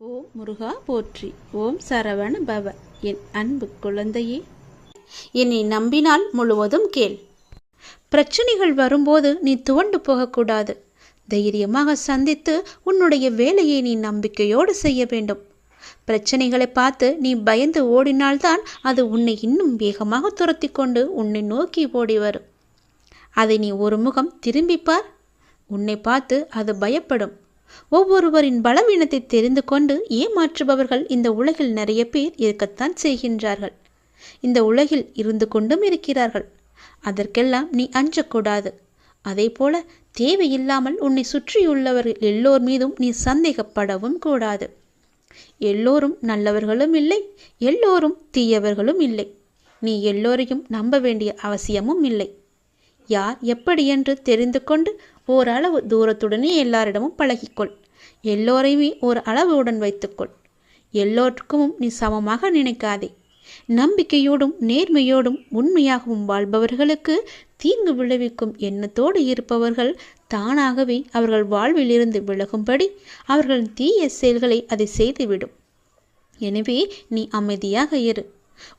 ஓம் முருகா போற்றி. ஓம் சரவண பவ. என் அன்பு குழந்தையே, என்னை நம்பினால் முழுவதும் கேள். பிரச்சனைகள் வரும்போது நீ துவண்டு போகக்கூடாது. தைரியமாக சந்தித்து உன்னுடைய வேலையை நீ நம்பிக்கையோடு செய்ய வேண்டும். பிரச்சனைகளை பார்த்து நீ பயந்து ஓடினால்தான் அது உன்னை இன்னும் வேகமாக துரத்தி கொண்டு உன்னை நோக்கி ஓடி வரும். அதை நீ ஒரு முகம் திரும்பிப்பார். உன்னை பார்த்து அது பயப்படும். ஒவ்வொருவரின் பலவீனத்தை தெரிந்து கொண்டு ஏமாற்றுபவர்கள் இந்த உலகில் நிறைய பேர் இருக்கத்தான் செய்கின்றார்கள். இந்த உலகில் இருந்து கொண்டும் இருக்கிறார்கள். அதற்கெல்லாம் நீ அஞ்சக்கூடாது. அதே போல தேவையில்லாமல் உன்னை சுற்றியுள்ளவர்கள் எல்லோர் மீதும் நீ சந்தேகப்படவும் கூடாது. எல்லோரும் நல்லவர்களும் இல்லை, எல்லோரும் தீயவர்களும் இல்லை. நீ எல்லோரையும் நம்ப வேண்டிய அவசியமும் இல்லை. யார் எப்படி என்று தெரிந்து கொண்டு ஓரளவு தூரத்துடனே எல்லாரிடமும் பழகிக்கொள். எல்லோரையுமே ஒரு அளவுடன் வைத்துக்கொள். எல்லோருக்கும் நீ சமமாக நினைக்காதே. நம்பிக்கையோடும் நேர்மையோடும் உண்மையாகவும் வாழ்பவர்களுக்கு தீங்கு விளைவிக்கும் எண்ணத்தோடு இருப்பவர்கள் தானாகவே அவர்கள் வாழ்விலிருந்து விலகும்படி அவர்களின் தீய செயல்களை அதை செய்துவிடும். எனவே நீ அமைதியாக இரு.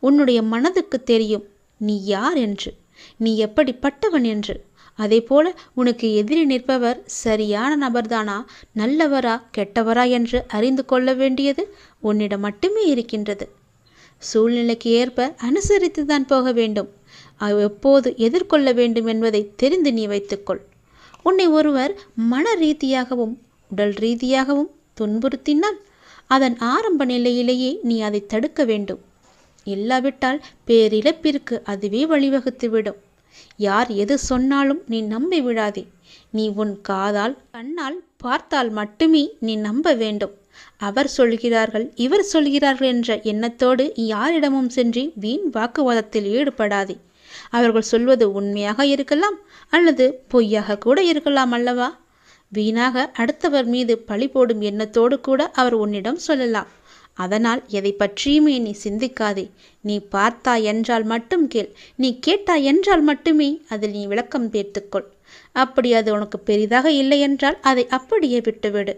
உன்னுடைய மனதுக்கு தெரியும் நீ யார் என்று, நீ எப்படிப்பட்டவன் என்று. அதே போல உனக்கு எதிரி நிற்பவர் சரியான நபர்தானா, நல்லவரா கெட்டவரா என்று அறிந்து கொள்ள வேண்டியது உன்னிடம் மட்டுமே இருக்கின்றது. சூழ்நிலைக்கு ஏற்ப அனுசரித்து தான் போக வேண்டும். எப்போது எதிர்கொள்ள வேண்டும் என்பதை தெரிந்து நீ வைத்துக்கொள். உன்னை ஒருவர் மன ரீதியாகவும் உடல் ரீதியாகவும் துன்புறுத்தினால் அதன் ஆரம்ப நிலையிலேயே நீ அதை தடுக்க வேண்டும். இல்லாவிட்டால் பேரிழப்பிற்கு அதுவே வழிவகுத்துவிடும். யார் எது சொன்னாலும் நீ நம்பி விடாதே. நீ உன் காதால் கண்ணால் பார்த்தால் மட்டுமே நீ நம்ப வேண்டும். அவர் சொல்கிறார்கள் இவர் சொல்கிறார்கள் என்ற எண்ணத்தோடு யாரிடமும் சென்று வீண் வாக்குவாதத்தில் ஈடுபடாதே. அவர்கள் சொல்வது உண்மையாக இருக்கலாம் அல்லது பொய்யாக கூட இருக்கலாம் அல்லவா? வீணாக அடுத்தவர் மீது பழி போடும் எண்ணத்தோடு கூட அவர் உன்னிடம் சொல்லலாம். அதனால் எதை பற்றியுமே நீ சிந்திக்காதே. நீ பார்த்தாய் என்றால் மட்டும் கேள். நீ கேட்டாய் என்றால் மட்டுமே அதில் நீ விளக்கம் பேர்த்துக்கொள். அப்படி அது உனக்கு பெரிதாக இல்லை என்றால் அதை அப்படியே விட்டுவிடு.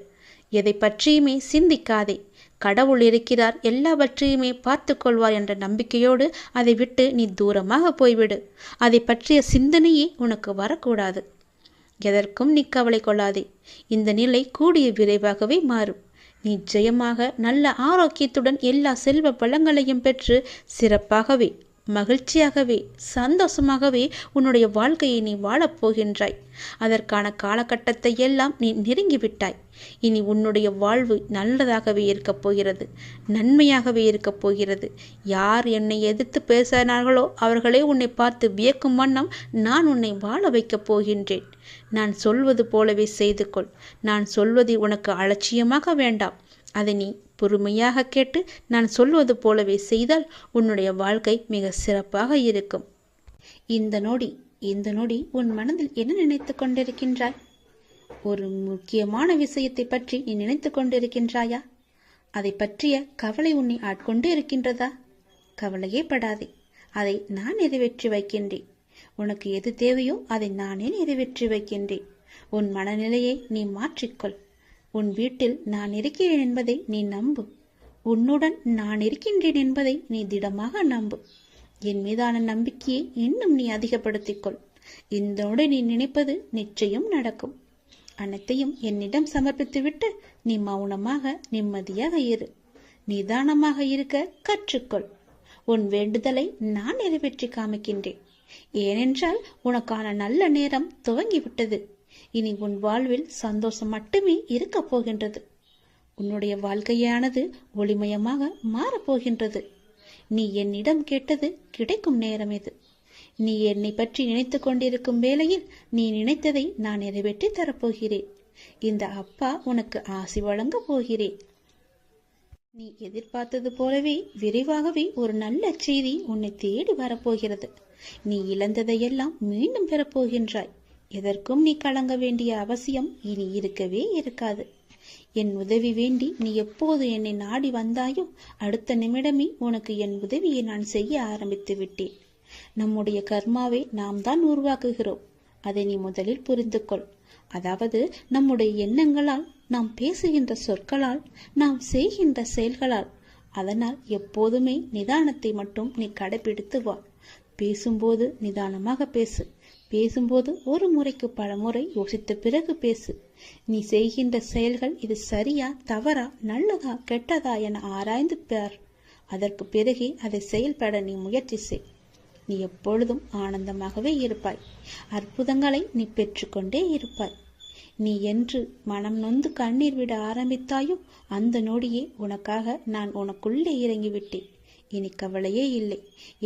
எதை பற்றியுமே சிந்திக்காதே. கடவுள் இருக்கிறார், எல்லாவற்றையுமே பார்த்து கொள்வார் என்ற நம்பிக்கையோடு அதை விட்டு நீ தூரமாக போய்விடு. அதை பற்றிய சிந்தனையே உனக்கு வரக்கூடாது. எதற்கும் நீ கவலை கொள்ளாதே. இந்த நிலை கூடிய விரைவாகவே மாறும். நிச்சயமாக நல்ல ஆரோக்கியத்துடன் எல்லா செல்வ வளங்களையும் பெற்று சிறப்பாகவே மகிழ்ச்சியாகவே சந்தோஷமாகவே உன்னுடைய வாழ்க்கையை நீ வாழப்போகின்றாய். அதற்கான காலகட்டத்தை எல்லாம் நீ நெருங்கிவிட்டாய். இனி உன்னுடைய வாழ்வு நல்லதாகவே இருக்கப் போகிறது, நன்மையாகவே இருக்கப் போகிறது. யார் என்னை எதிர்த்து பேசினார்களோ அவர்களே உன்னை பார்த்து வியக்கும் வண்ணம் நான் உன்னை வாழ வைக்கப் போகின்றேன். நான் சொல்வது போலவே செய்து கொள். நான் சொல்வதை உனக்கு அலட்சியமாக வேண்டாம். அதை நீ பொறுமையாக கேட்டு நான் சொல்வது போலவே செய்தால் உன்னுடைய வாழ்க்கை மிக சிறப்பாக இருக்கும். இந்த நொடி உன் மனதில் என்ன நினைத்து கொண்டிருக்கின்றாய்? ஒரு முக்கியமான விஷயத்தை பற்றி நீ நினைத்து கொண்டிருக்கின்றாயா? அதை பற்றிய கவலை உன்னை ஆட்கொண்டு இருக்கின்றதா? கவலையே படாதே. அதை நான் நிறைவேற்றி வைக்கின்றேன். உனக்கு எது தேவையோ அதை நானே நிறைவேற்றி வைக்கின்றேன். உன் மனநிலையை நீ மாற்றிக்கொள். உன் வீட்டில் நான் இருக்கிறேன் என்பதை நீ நம்பு. உன்னுடன் நான் இருக்கின்றேன் என்பதை நீ திடமாக நம்பு. என் மீதான நம்பிக்கையை இன்னும் நீ அதிகப்படுத்திக்கொள். இதோடு நீ நினைப்பது நிச்சயம் நடக்கும். அனைத்தையும் என்னிடம் சமர்ப்பித்துவிட்டு நீ மௌனமாக நிம்மதியாக இரு. நிதானமாக இருக்க கற்றுக்கொள். உன் வேண்டுதலை நான் நிறைவேற்றி காமிக்கின்றேன். ஏனென்றால் உனக்கான நல்ல நேரம் துவங்கிவிட்டது. இனி உன் வாழ்வில் சந்தோஷம் மட்டுமே இருக்கப் போகின்றது. உன்னுடைய வாழ்க்கையானது ஒளிமயமாக மாறப்போகின்றது. நீ என்னிடம் கேட்டது கிடைக்கும் நேரம் இது. நீ என்னை பற்றி நினைத்து கொண்டிருக்கும் வேளையில் நீ நினைத்ததை நான் நிறைவேற்றி தரப்போகிறேன். இந்த அப்பா உனக்கு ஆசி வழங்க போகிறேன். நீ எதிர்பார்த்தது போலவே விரைவாகவே ஒரு நல்ல செய்தி உன்னை தேடி வரப்போகிறது. நீ இழந்ததையெல்லாம் மீண்டும் பெறப்போகின்றாய். எதற்கும் நீ கலங்க வேண்டிய அவசியம் இனி இருக்கவே இருக்காது. என் உதவி வேண்டி நீ எப்போது என்னை நாடி வந்தாயோ அடுத்த நிமிடமே உனக்கு என் உதவியை நான் செய்ய ஆரம்பித்து விட்டேன். நம்முடைய கர்மாவை நாம் தான் உருவாக்குகிறோம். அதை நீ முதலில் புரிந்து கொள். அதாவது நம்முடைய எண்ணங்களால் நாம் பேசுகின்ற சொற்களால், நாம் செய்கின்ற செயல்களால். அதனால் எப்போதுமே நிதானத்தை மட்டும் நீ கடைபிடித்து வா. பேசும்போது நிதானமாக பேசு. பேசும்போது ஒரு முறைக்கு பல முறை யோசித்த பிறகு பேசு. நீ செய்கின்ற செயல்கள் இது சரியா தவறா, நல்லதா கெட்டதா என ஆராய்ந்து பார். அதற்கு பிறகே அதை செயல்பட நீ முயற்சி செய். நீ எப்பொழுதும் ஆனந்தமாகவே இருப்பாய். அற்புதங்களை நீ பெற்றுக்கொண்டே இருப்பாய். நீ என்று மனம் நொந்து கண்ணீர் விட ஆரம்பித்தாயோ அந்த நொடியே உனக்காக நான் உனக்குள்ளே இறங்கிவிட்டேன். இனி கவலையே இல்லை.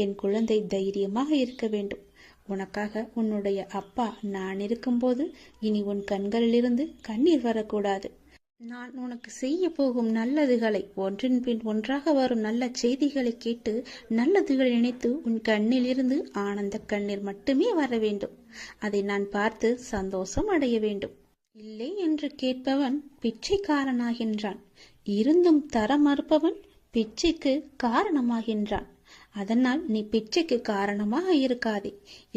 என் குழந்தை தைரியமாக இருக்க வேண்டும். உனக்காக உன்னுடைய அப்பா நான் இருக்கும்போது இனி உன் கண்களிலிருந்து கண்ணீர் வரக்கூடாது. நான் உனக்கு செய்ய போகும் நல்லதுகளை, ஒன்றின் பின் ஒன்றாக வரும் நல்ல செய்திகளை கேட்டு நல்லதுகளை நினைத்து உன் கண்ணிலிருந்து ஆனந்த கண்ணீர் மட்டுமே வர வேண்டும். அதை நான் பார்த்து சந்தோஷம் அடைய வேண்டும். இல்லை என்று கேட்பவன் பிச்சைக்காரனாகின்றான். இருந்தும் தர மறுப்பவன் பிச்சைக்கு காரணமாகின்றான். அதனால் நீ பிச்சைக்கு காரணமாக இருக்காதே.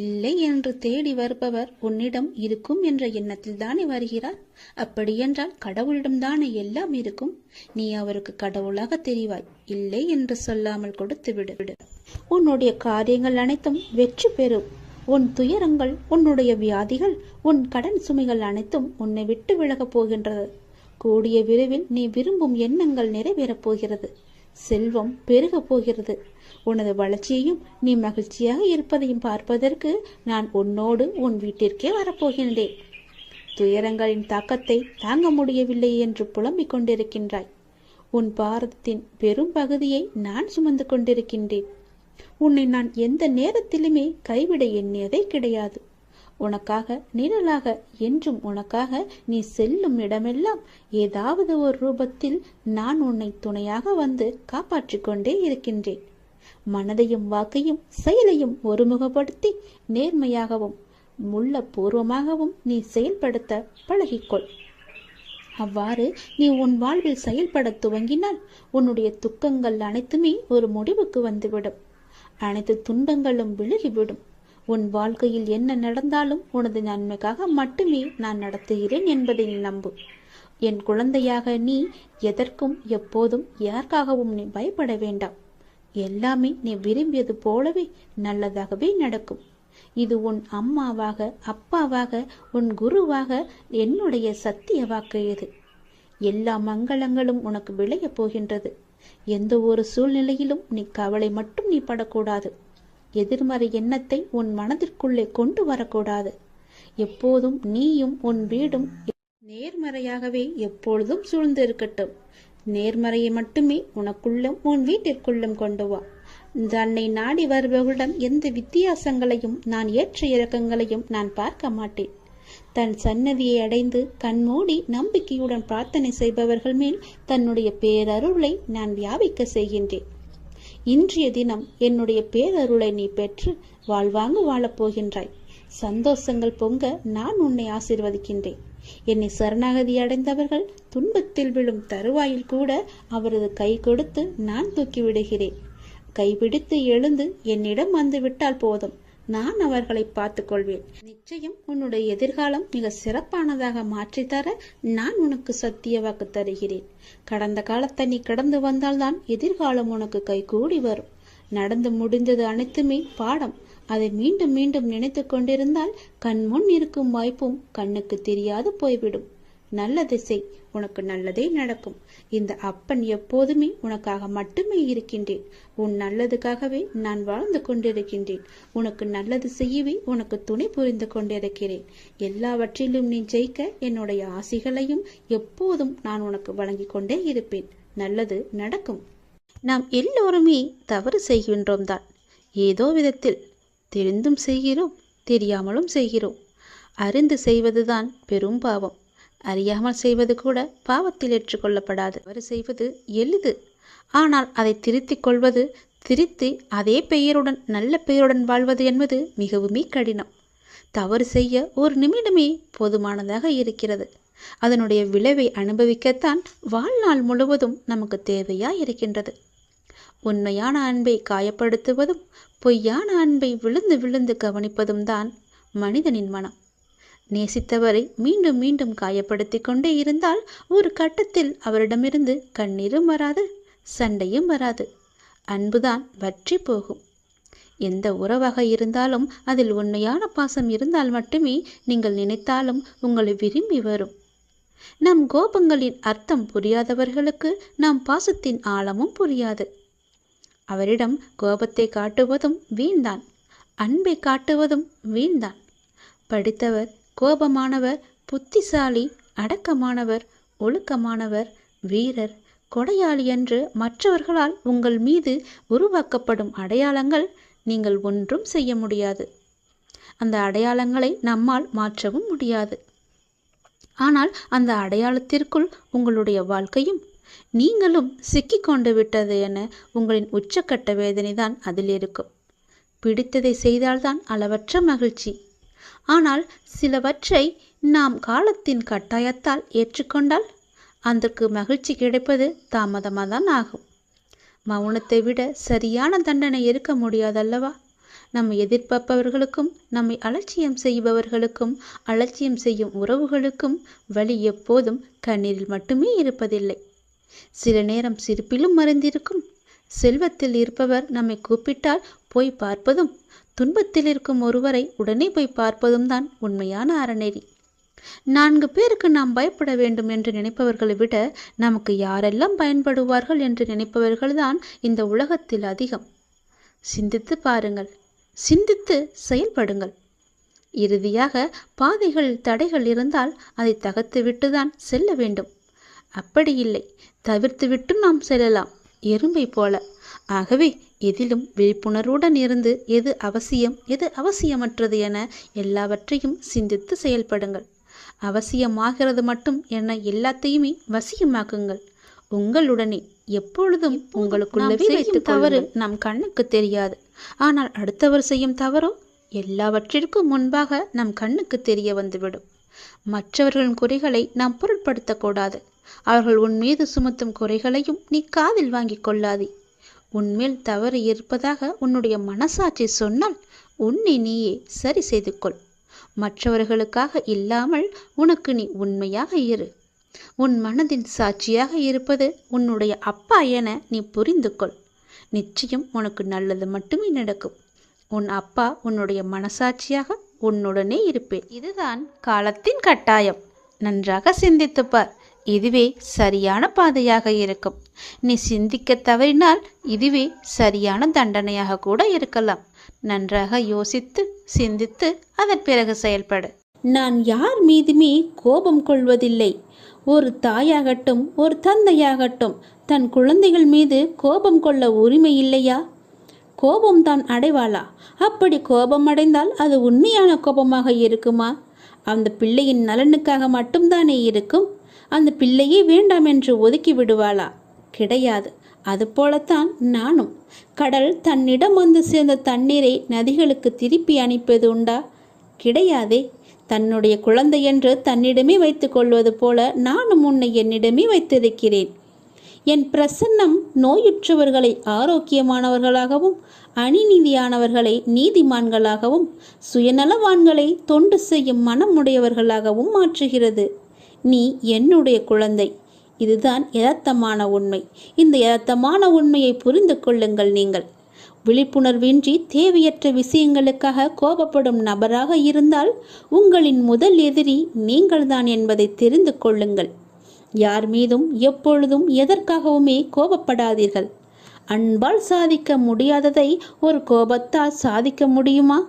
இல்லை என்று தேடி வருபவர் உன்னிடம் இருக்கும் என்ற எண்ணத்தில் தானே வருகிறார். அப்படியென்றால் கடவுளிடம்தானே எல்லாம் இருக்கும். நீ அவருக்கு கடவுளாக தெரிவாய். இல்லை என்று சொல்லாமல் கொடுத்து விடு. உன்னுடைய காரியங்கள் அனைத்தும் வெற்றி பெறும். உன் துயரங்கள், உன்னுடைய வியாதிகள், உன் கடன் சுமைகள் அனைத்தும் உன்னை விட்டு விலகப் போகின்றது. கூடிய விரைவில் நீ விரும்பும் எண்ணங்கள் நிறைவேறப் போகிறது. செல்வம் பெருகப் போகிறது. உனது வளர்ச்சியையும் நீ மகிழ்ச்சியாக இருப்பதையும் பார்ப்பதற்கு நான் உன்னோடு உன் வீட்டிற்கே வரப்போகின்றேன். துயரங்களின் தாக்கத்தை தாங்க முடியவில்லை என்று புலம்பிக் கொண்டிருக்கின்றாய். உன் பாரதத்தின் பெரும் பகுதியை நான் சுமந்து கொண்டிருக்கின்றேன். உன்னை நான் எந்த நேரத்திலுமே கைவிட எண்ணியதே கிடையாது. உனக்காக நிழலாக, என்றும் உனக்காக நீ செல்லும் இடமெல்லாம் ஏதாவது ஒரு ரூபத்தில் நான் உன்னை துணையாக வந்து காப்பாற்றிக் கொண்டே இருக்கின்றேன். மனதையும் வாக்கையும் செயலையும் ஒருமுகப்படுத்தி நேர்மையாகவும் உள்ளபூர்வமாகவும் நீ செயல்படுத்த பழகிக்கொள். அவ்வாறு நீ உன் வாழ்வில் செயல்பட துவங்கினால் உன்னுடைய துக்கங்கள் அனைத்துமே ஒரு முடிவுக்கு வந்துவிடும். அனைத்து துன்பங்களும் விலகிவிடும். உன் வாழ்க்கையில் என்ன நடந்தாலும் உனது நன்மைக்காக மட்டுமே நான் நடத்துகிறேன் என்பதை நீ நம்பு. என் குழந்தையாக நீ எதற்கும் எப்போதும் யாருக்காகவும் நீ பயப்பட வேண்டாம். எல்லாமே நீ விரும்பியது போலவே நல்லதாகவே நடக்கும். இது உன் அம்மாவாக, அப்பாவாக, உன் குருவாக என்னுடைய சத்திய வாக்கு. இது எல்லா மங்களங்களும் உனக்கு விளையப் போகின்றது. எந்த ஒரு சூழ்நிலையிலும் நீ கவலை மட்டும் நீ படக்கூடாது. எதிர்மறை எண்ணத்தை உன் மனதிற்குள்ளே கொண்டு வரக்கூடாது. எப்போதும் நீயும் உன் வீடும் நேர்மறையாகவே எப்பொழுதும் சூழ்ந்து இருக்கட்டும். நேர்மறையை மட்டுமே உனக்குள்ளும் உன் வீட்டிற்குள்ளும் கொண்டு வா. தன்னை நாடி வருபவர்களிடம் எந்த வித்தியாசங்களையும் நான் ஏற்ற இறக்கங்களையும் நான் பார்க்க மாட்டேன். தன் சன்னதியை அடைந்து கண்மூடி நம்பிக்கையுடன் பிரார்த்தனை செய்பவர்கள் மேல் தன்னுடைய பேரருளை நான் வியாபிக்க செய்கின்றேன். இன்றைய தினம் என்னுடைய பேரருளை நீ பெற்று வாழ்வாங்கு வாழப்போகின்றாய். சந்தோஷங்கள் பொங்க நான் உன்னை ஆசீர்வதிக்கின்றேன். என்னை சரணாகதி அடைந்தவர்கள் துன்பத்தில் விழும் தருவாயில் கூட அவரது கை கொடுத்து நான் தூக்கி விடுகிறேன். கைபிடித்து எழுந்து என்னிடம் வந்து விட்டால் போதும், நான் அவர்களை பார்த்து கொள்வேன். நிச்சயம் உன்னுடைய எதிர்காலம் மிக சிறப்பானதாக மாற்றித்தர நான் உனக்கு சத்திய வாக்கு தருகிறேன். கடந்த காலத்தை நீ கடந்து வந்தால்தான் எதிர்காலம் உனக்கு கைகூடி வரும். நடந்து முடிந்தது அனைத்துமே பாடம். அதை மீண்டும் மீண்டும் நினைத்து கொண்டிருந்தால் கண் முன் இருக்கும் வாய்ப்பும் கண்ணுக்கு தெரியாது போய்விடும். நல்லதை செய், உனக்கு நல்லதே நடக்கும். இந்த அப்பன் எப்போதுமே உனக்காக மட்டுமே இருக்கின்றேன். உன் நல்லதுக்காகவே நான் வாழ்ந்து கொண்டிருக்கின்றேன். உனக்கு நல்லது செய்யவே உனக்கு துணை புரிந்து கொண்டிருக்கிறேன். எல்லாவற்றிலும் நீ ஜெயிக்க என்னுடைய ஆசிகளையும் எப்போதும் நான் உனக்கு வழங்கி கொண்டே இருப்பேன். நல்லது நடக்கும். நாம் எல்லோருமே தவறு செய்கின்றோம் தான். ஏதோ விதத்தில் தெரிந்தும் செய்கிறோம், தெரியாமலும் செய்கிறோம். அறிந்து செய்வதுதான் பெரும் பாவம். அறியாமல் செய்வது கூட பாவத்தில் ஏற்றுக்கொள்ளப்படாது. தவறு செய்வது எளிது. ஆனால் அதை திருத்திக் கொள்வது, திருத்தி அதே பெயருடன் நல்ல பெயருடன் வாழ்வது என்பது மிகவுமே கடினம். தவறு செய்ய ஒரு நிமிடமே போதுமானதாக இருக்கிறது. அதனுடைய விளைவை அனுபவிக்கத்தான் வாழ்நாள் முழுவதும் நமக்கு தேவையா இருக்கின்றது. உண்மையான அன்பை காயப்படுத்துவதும் பொய்யான அன்பை விழுந்து விழுந்து கவனிப்பதும் தான் மனிதனின் மனம். நேசித்தவரை மீண்டும் மீண்டும் காயப்படுத்தி கொண்டே இருந்தால் ஒரு கட்டத்தில் அவரிடமிருந்து கண்ணீரும் வராது, சண்டையும் வராது. அன்புதான் வற்றி போகும். எந்த உறவாக இருந்தாலும் அதில் உண்மையான பாசம் இருந்தால் மட்டுமே நீங்கள் நினைத்தாலும் உங்களை விரும்பி வரும். நம் கோபங்களின் அர்த்தம் புரியாதவர்களுக்கு நம் பாசத்தின் ஆழமும் புரியாது. அவரிடம் கோபத்தை காட்டுவதும் வீண்தான், அன்பை காட்டுவதும் வீண்தான். படித்தவர், கோபமானவர், புத்திசாலி, அடக்கமானவர், ஒழுக்கமானவர், வீரர், கொடையாளி என்று மற்றவர்களால் உங்கள் மீது உருவாக்கப்படும் அடையாளங்கள் நீங்கள் ஒன்றும் செய்ய முடியாது. அந்த அடையாளங்களை நம்மால் மாற்றவும் முடியாது. ஆனால் அந்த அடையாளத்திற்குள் உங்களுடைய வாழ்க்கையும் நீங்களும் சிக்கிக்கொண்டு விட்டது என உங்களின் உச்சக்கட்ட வேதனைதான் அதில் இருக்கும். பிடித்ததை செய்தால்தான் அளவற்ற மகிழ்ச்சி. ஆனால் சிலவற்றை நாம் காலத்தின் கட்டாயத்தால் ஏற்றுக்கொண்டால் அதற்கு மகிழ்ச்சி கிடைப்பது தாமதமாகத்தான் ஆகும். மௌனத்தை விட சரியான தண்டனை இருக்க முடியாதல்லவா? நம்மை எதிர்பார்ப்பவர்களுக்கும் நம்மை அலட்சியம் செய்பவர்களுக்கும் அலட்சியம் செய்யும் உறவுகளுக்கும் வலி எப்போதும் கண்ணீரில் மட்டுமே இருப்பதில்லை. சில நேரம் சிரிப்பிலும் மறைந்திருக்கும். செல்வத்தில் இருப்பவர் நம்மை கூப்பிட்டால் போய் பார்ப்பதும், துன்பத்தில் இருக்கும் ஒருவரை உடனே போய் பார்ப்பதும் தான் உண்மையான அறநெறி. 4 பேருக்கு நாம் பயப்பட வேண்டும் என்று நினைப்பவர்களை விட நமக்கு யாரெல்லாம் பயன்படுவார்கள் என்று நினைப்பவர்கள்தான் இந்த உலகத்தில் அதிகம். சிந்தித்து பாருங்கள், சிந்தித்து செயல்படுங்கள். இறுதியாக பாதைகளில் தடைகள் இருந்தால் அதை தகர்த்துவிட்டுதான் செல்ல வேண்டும். அப்படி இல்லை, தவிர்த்துவிட்டும் நாம் செல்லலாம், எறும்பை போல. ஆகவே எதிலும் விழிப்புணர்வுடன் இருந்து எது அவசியம், எது அவசியமற்றது என எல்லாவற்றையும் சிந்தித்து செயல்படுங்கள். அவசியமாகிறது மட்டும் என எல்லாத்தையுமே வசியமாக்குங்கள். உங்களுடனே எப்பொழுதும் உங்களுக்குள்ளவே வைத்து தவறு நம் கண்ணுக்கு தெரியாது. ஆனால் அடுத்தவர் செய்யும் தவறோ எல்லாவற்றிற்கும் முன்பாக நம் கண்ணுக்கு தெரிய வந்துவிடும். மற்றவர்களின் குறைகளை நாம் பொருட்படுத்தக்கூடாது. அவர்கள் உன் மீது சுமத்தும் குறைகளையும் நீ காதில் வாங்கி கொள்ளாதே. உன்மேல் தவறு இருப்பதாக உன்னுடைய மனசாட்சி சொன்னால் உன்னை நீயே சரி செய்து கொள். மற்றவர்களுக்காக இல்லாமல் உனக்கு நீ உண்மையாக இரு. உன் மனதின் சாட்சியாக இருப்பது உன்னுடைய அப்பா என நீ புரிந்து கொள். நிச்சயம் உனக்கு நல்லது மட்டுமே நடக்கும். உன் அப்பா உன்னுடைய மனசாட்சியாக உன்னுடனே இருப்பேன். இதுதான் காலத்தின் கட்டாயம். நன்றாக சிந்தித்துப்பார். இதுவே சரியான பாதையாக இருக்கும். நீ சிந்திக்க தவறினால் இதுவே சரியான தண்டனையாக கூட இருக்கலாம். நன்றாக யோசித்து சிந்தித்து அதன் பிறகு செயல்படு. நான் யார் மீதுமே கோபம் கொள்வதில்லை. ஒரு தாயாகட்டும் ஒரு தந்தையாகட்டும் தன் குழந்தைகள் மீது கோபம் கொள்ள உரிமை இல்லையா? கோபம் தான் அடைவாளா? அப்படி கோபம் அடைந்தால் அது உண்மையான கோபமாக இருக்குமா? அந்த பிள்ளையின் நலனுக்காக மட்டும்தானே இருக்கும். அந்த பிள்ளையே வேண்டாம் என்று ஒதுக்கி விடுவாளா? கிடையாது. அதுபோலத்தான் நானும். கடல் தன்னிடம் வந்து சேர்ந்த தண்ணீரை நதிகளுக்கு திருப்பி அனுப்பியது உண்டா? கிடையாதே. தன்னுடைய குழந்தை என்று தன்னிடமே வைத்து கொள்வது போல நானும் உன்னை என்னிடமே வைத்திருக்கிறேன். என் பிரசன்னம் நோயுற்றவர்களை ஆரோக்கியமானவர்களாகவும், அநீதியானவர்களை நீதிமான்களாகவும், சுயநலவான்களை தொண்டு செய்யும் மனமுடையவர்களாகவும் மாற்றுகிறது. நீ என்னுடைய குழந்தை. இதுதான் யதார்த்தமான உண்மை. இந்த யதார்த்தமான உண்மையை புரிந்து கொள்ளுங்கள். நீங்கள் விழிப்புணர்வின்றி தேவையற்ற விஷயங்களுக்காக கோபப்படும் நபராக இருந்தால் உங்களின் முதல் எதிரி நீங்கள்தான் என்பதை தெரிந்து கொள்ளுங்கள். யார் மீதும் எப்பொழுதும் எதற்காகவுமே கோபப்படாதீர்கள். அன்பால் சாதிக்க முடியாததை ஒரு கோபத்தால் சாதிக்க முடியுமா?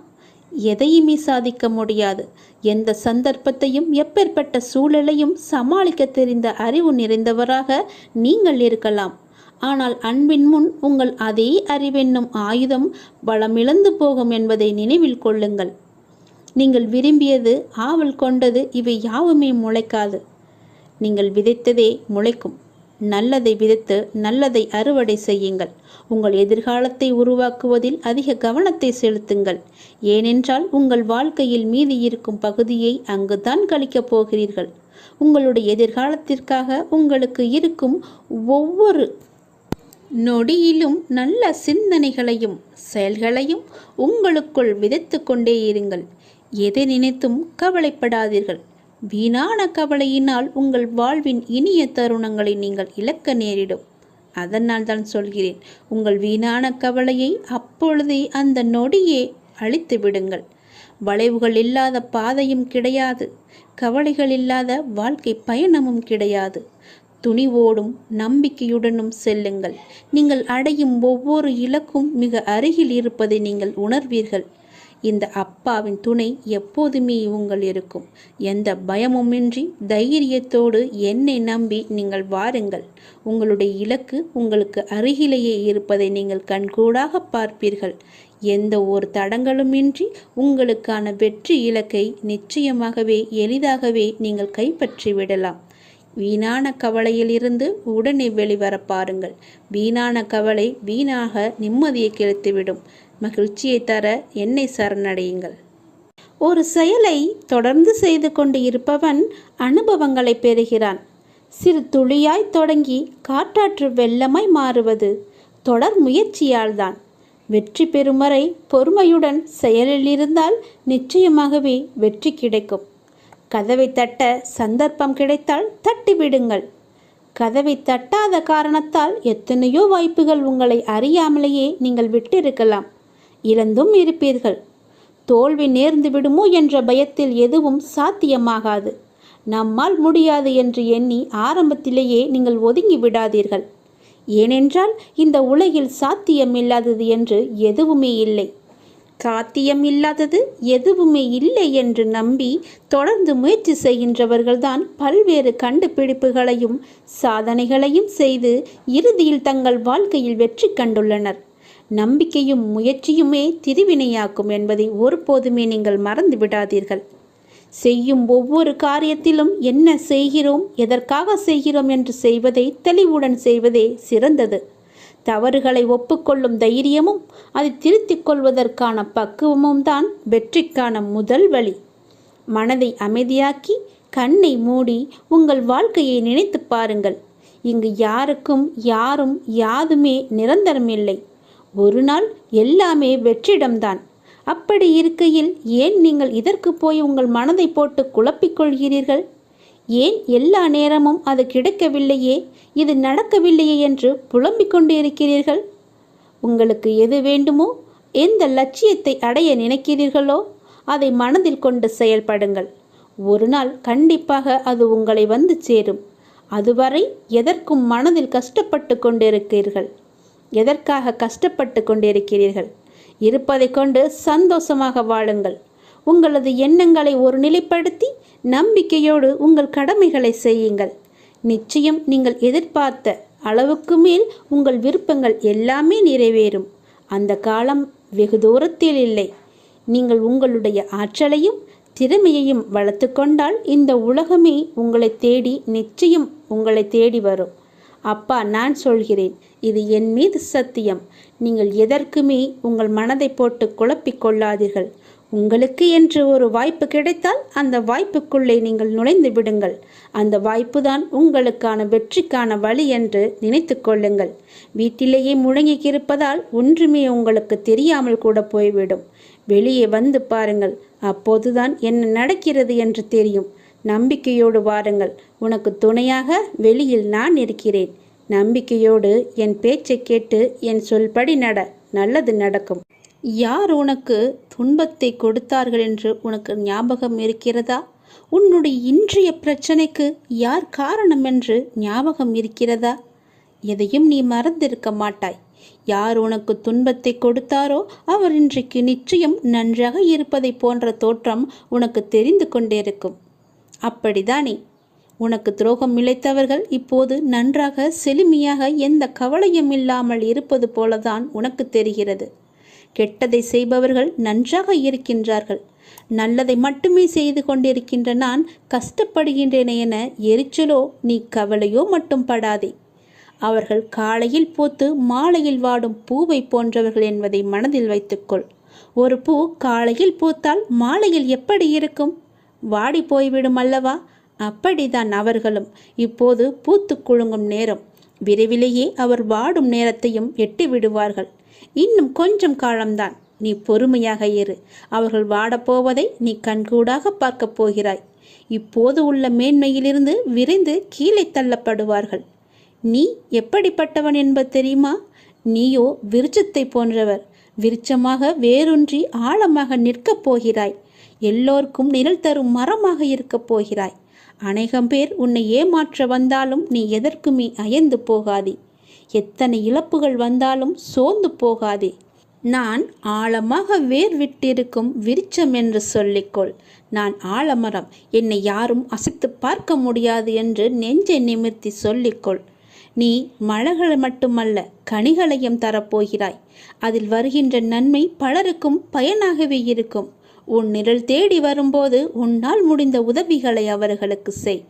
எதையுமே சாதிக்க முடியாது. எந்த சந்தர்ப்பத்தையும் எப்பேற்பட்ட சூழலையும் சமாளிக்க தெரிந்த அறிவு நிறைந்தவராக நீங்கள் இருக்கலாம். ஆனால் அன்பின் முன் உங்கள் அதே அறிவென்னும் ஆயுதம் பலமிழந்து போகும் என்பதை நினைவில் கொள்ளுங்கள். நீங்கள் விரும்பியது, ஆவல் கொண்டது இவை யாவுமே முளைக்காது. நீங்கள் விதைத்ததே முளைக்கும். நல்லதை விதைத்து நல்லதை அறுவடை செய்யுங்கள். உங்கள் எதிர்காலத்தை உருவாக்குவதில் அதிக கவனத்தை செலுத்துங்கள். ஏனென்றால் உங்கள் வாழ்க்கையில் மீதி இருக்கும் பகுதியை அங்குதான் கழிக்கப் போகிறீர்கள். உங்களுடைய எதிர்காலத்திற்காக உங்களுக்கு இருக்கும் ஒவ்வொரு நொடியிலும் நல்ல சிந்தனைகளையும் செயல்களையும் உங்களுக்குள் விதைத்து கொண்டே இருங்கள். எதை நினைத்தும் கவலைப்படாதீர்கள். வீணான கவலையினால் உங்கள் வாழ்வின் இனிய தருணங்களை நீங்கள் இழக்க நேரிடும். அதனால் தான் சொல்கிறேன், உங்கள் வீணான கவலையை அப்பொழுதே அந்த நொடியே அழித்து விடுங்கள். வளைவுகள் இல்லாத பாதையும் கிடையாது, கவலைகள் இல்லாத வாழ்க்கை பயணமும் கிடையாது. துணிவோடும் நம்பிக்கையுடனும் செல்லுங்கள். நீங்கள் அடையும் ஒவ்வொரு இலக்கும் மிக அருகில் இருப்பதை நீங்கள் உணர்வீர்கள். இந்த அப்பாவின் துணை எப்போதுமே உங்கள் இருக்கும். எந்த பயமுமின்றி தைரியத்தோடு என்னை நம்பி நீங்கள் வாருங்கள். உங்களுடைய இலக்கு உங்களுக்கு அருகிலேயே இருப்பதை நீங்கள் கண்கூடாக பார்ப்பீர்கள். எந்த ஒரு தடங்களுமின்றி உங்களுக்கான வெற்றி இலக்கை நிச்சயமாகவே எளிதாகவே நீங்கள் கைப்பற்றி விடலாம். வீணான கவலையிலிருந்து உடனே வெளிவர பாருங்கள். வீணான கவலை வீணாக நிம்மதியை கெடுத்துவிடும். மகிழ்ச்சியை தர என்னை சரணடையுங்கள். ஒரு செயலை தொடர்ந்து செய்து கொண்டு இருப்பவன் அனுபவங்களை பெறுகிறான். சிறு துளியாய் தொடங்கி காற்றாற்று வெள்ளமாய் மாறுவது தொடர் முயற்சியால்தான். வெற்றி பெறும் வரை பொறுமையுடன் செயலில் இருந்தால் நிச்சயமாகவே வெற்றி கிடைக்கும். கதவை தட்ட சந்தர்ப்பம் கிடைத்தால் தட்டிவிடுங்கள். கதவை தட்டாத காரணத்தால் எத்தனையோ வாய்ப்புகள் உங்களை அறியாமலேயே நீங்கள் விட்டிருக்கலாம். இழந்தும் இருப்பீர்கள். தோல்வி நேர்ந்து விடுமோ என்ற பயத்தில் எதுவும் சாத்தியமாகாது. நம்மால் முடியாது என்று எண்ணி ஆரம்பத்திலேயே நீங்கள் ஒதுங்கி விடாதீர்கள். ஏனென்றால் இந்த உலகில் சாத்தியமில்லாதது என்று எதுவுமே இல்லை. சாத்தியம் இல்லாதது எதுவுமே இல்லை என்று நம்பி தொடர்ந்து முயற்சி செய்கின்றவர்கள்தான் பல்வேறு கண்டுபிடிப்புகளையும் சாதனைகளையும் செய்து இறுதியில் தங்கள் வாழ்க்கையில் வெற்றி கண்டுள்ளனர். நம்பிக்கையும் முயற்சியுமே திருவினையாக்கும் என்பதை ஒருபோதுமே நீங்கள் மறந்து விடாதீர்கள். செய்யும் ஒவ்வொரு காரியத்திலும் என்ன செய்கிறோம், எதற்காக செய்கிறோம் என்று செய்வதை தெளிவுடன் செய்வதே சிறந்தது. தவறுகளை ஒப்புக்கொள்ளும் தைரியமும் அதை திருத்திக் கொள்வதற்கான பக்குவமும் தான் வெற்றிக்கான முதல் வழி. மனதை அமைதியாக்கி கண்ணை மூடி உங்கள் வாழ்க்கையை நினைத்து பாருங்கள். இங்கு யாருக்கும் யாரும் யாதுமே நிரந்தரமில்லை. ஒரு நாள் எல்லாமே வெற்றிடம்தான். அப்படி இருக்கையில் ஏன் நீங்கள் இதற்கு போய் உங்கள் மனதை போட்டு குழப்பிக்கொள்கிறீர்கள்? ஏன் எல்லா நேரமும் அது கிடைக்கவில்லையே, இது நடக்கவில்லையே என்று புலம்பிக் கொண்டு இருக்கிறீர்கள்? உங்களுக்கு எது வேண்டுமோ, எந்த லட்சியத்தை அடைய நினைக்கிறீர்களோ அதை மனதில் கொண்டு செயல்படுங்கள். ஒரு நாள் கண்டிப்பாக அது உங்களை வந்து சேரும். அதுவரை எதற்கும் மனதில் கஷ்டப்பட்டு கொண்டிருக்கிறீர்கள். எதற்காக கஷ்டப்பட்டு கொண்டிருக்கிறீர்கள்? இருப்பதை கொண்டு சந்தோஷமாக வாழுங்கள். உங்களது எண்ணங்களை ஒரு நிலைப்படுத்தி நம்பிக்கையோடு உங்கள் கடமைகளை செய்யுங்கள். நிச்சயம் நீங்கள் எதிர்பார்த்த அளவுக்கு மேல் உங்கள் விருப்பங்கள் எல்லாமே நிறைவேறும். அந்த காலம் வெகு தூரத்தில் இல்லை. நீங்கள் உங்களுடைய ஆற்றலையும் திறமையையும் வளர்த்து கொண்டால் இந்த உலகமே உங்களை தேடி நிச்சயம் உங்களை தேடி வரும். அப்பா, நான் சொல்கிறேன், இது என் மீது சத்தியம். நீங்கள் எதற்குமே உங்கள் மனதை போட்டு குழப்பிக் கொள்ளாதீர்கள். உங்களுக்கு என்று ஒரு வாய்ப்பு கிடைத்தால் அந்த வாய்ப்புக்குள்ளே நீங்கள் நுழைந்து விடுங்கள். அந்த வாய்ப்பு தான் உங்களுக்கான வெற்றிக்கான வழி என்று நினைத்து கொள்ளுங்கள். வீட்டிலேயே முழங்கி இருப்பதால் ஒன்றுமே உங்களுக்கு தெரியாமல் கூட போய்விடும். வெளியே வந்து பாருங்கள். அப்போதுதான் என்ன நடக்கிறது என்று தெரியும். நம்பிக்கையோடு வாருங்கள். உனக்கு துணையாக வெளியில் நான் இருக்கிறேன். நம்பிக்கையோடு என் பேச்சை கேட்டு என் சொல்படி நட. நல்லது நடக்கும். யார் உனக்கு துன்பத்தை கொடுத்தார்கள் என்று உனக்கு ஞாபகம் இருக்கிறதா? உன்னுடைய இன்றைய பிரச்சனைக்கு யார் காரணம் என்று ஞாபகம் இருக்கிறதா? எதையும் நீ மறந்திருக்க மாட்டாய். யார் உனக்கு துன்பத்தை கொடுத்தாரோ அவர் இன்றைக்கு நிச்சயம் நன்றாக இருப்பதை போன்ற தோற்றம் உனக்கு தெரிந்து கொண்டிருக்கும். அப்படிதானே? உனக்கு துரோகம் இழைத்தவர்கள் இப்போது நன்றாக செழுமையாக எந்த கவலையும் இல்லாமல் இருப்பது போலதான் உனக்கு தெரிகிறது. கெட்டதை செய்பவர்கள் நன்றாக இருக்கின்றார்கள். நல்லதை மட்டுமே செய்து கொண்டிருக்கின்ற நான் கஷ்டப்படுகின்றேனே என எரிச்சலோ நீ கவலையோ மட்டும் படாதே. அவர்கள் காலையில் பூத்து மாலையில் வாடும் பூவை போன்றவர்கள் என்பதை மனதில் வைத்துக்கொள். ஒரு பூ காலையில் பூத்தால் மாலையில் எப்படி இருக்கும்? வாடி போய்விடும் அல்லவா? அப்படிதான் அவர்களும். இப்போது பூத்து குலுங்கும் நேரம். விரைவிலேயே அவர் வாடும் நேரத்தையும் எட்டி விடுவார்கள். இன்னும் கொஞ்சம் காலம்தான். நீ பொறுமையாக இரு. அவர்கள் வாடப்போவதை நீ கண்கூடாக பார்க்கப் போகிறாய். இப்போது உள்ள மேன்மையிலிருந்து விரைந்து கீழே தள்ளப்படுவார்கள். நீ எப்படிப்பட்டவன் என்பது தெரியுமா? நீயோ விருட்சத்தை போன்றவர். விருட்சமாக வேரூன்றி ஆழமாக நிற்கப் போகிறாய். எல்லோருக்கும் நிழல் தரும் மரமாக இருக்கப் போகிறாய். அநேகம் பேர் உன்னை ஏமாற்ற வந்தாலும் நீ எதற்குமே அயர்ந்து போகாதே. எத்தனை இழப்புகள் வந்தாலும் சோர்ந்து போகாதே. நான் ஆழமாக வேர் விட்டிருக்கும் விருட்சம் என்று சொல்லிக்கொள். நான் ஆலமரம், என்னை யாரும் அசைத்து பார்க்க முடியாது என்று நெஞ்சை நிமிர்த்தி சொல்லிக்கொள். நீ மலர்கள் மட்டுமல்ல, கனிகளையும் தரப்போகிறாய். அதில் வருகின்ற நன்மை பலருக்கும் பயனாகவே இருக்கும். உன் நிழல் தேடி வரும்போது உன்னால் முடிந்த உதவிகளை அவர்களுக்கு செய்.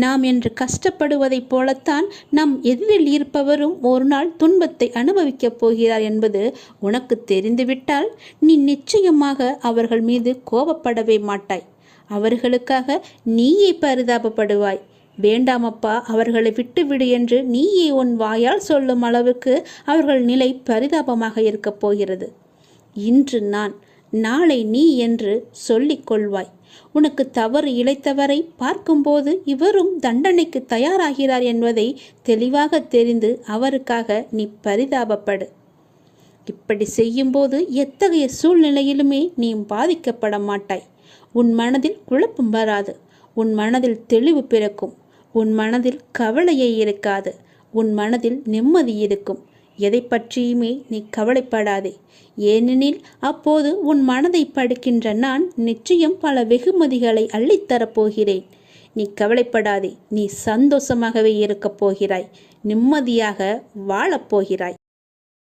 நாம் என்று கஷ்டப்படுவதைப் போலத்தான் நம் எதிரில் இருப்பவரும் ஒரு நாள் துன்பத்தை அனுபவிக்கப் போகிறார் என்பது உனக்கு தெரிந்துவிட்டால் நீ நிச்சயமாக அவர்கள் மீது கோபப்படவே மாட்டாய். அவர்களுக்காக நீயே பரிதாபப்படுவாய். வேண்டாமப்பா, அவர்களை விட்டுவிடு என்று நீயே உன் வாயால் சொல்லும் அளவுக்கு அவர்கள் நிலை பரிதாபமாக இருக்கப் போகிறது. இன்று நான், நாளை நீ என்று சொல்லிக் கொள்வாய். உனக்கு தவறு இழைத்தவரை பார்க்கும்போது இவரும் தண்டனைக்கு தயாராகிறார் என்பதை தெளிவாக தெரிந்து அவருக்காக நீ பரிதாபப்படு. இப்படி செய்யும்போது எத்தகைய சூழ்நிலையிலுமே நீ பாதிக்கப்பட மாட்டாய். உன் மனதில் குழப்பம் வராது. உன் மனதில் தெளிவு பிறக்கும். உன் மனதில் கவலையே இருக்காது. உன் மனதில் நிம்மதி இருக்கும். எதை பற்றியுமே நீ கவலைப்படாதே. ஏனெனில் அப்போது உன் மனதை படுக்கின்ற நான் நிச்சயம் பல வெகுமதிகளை அள்ளித்தரப்போகிறேன். நீ கவலைப்படாதே. நீ சந்தோஷமாகவே இருக்கப் போகிறாய். நிம்மதியாக வாழப்போகிறாய்.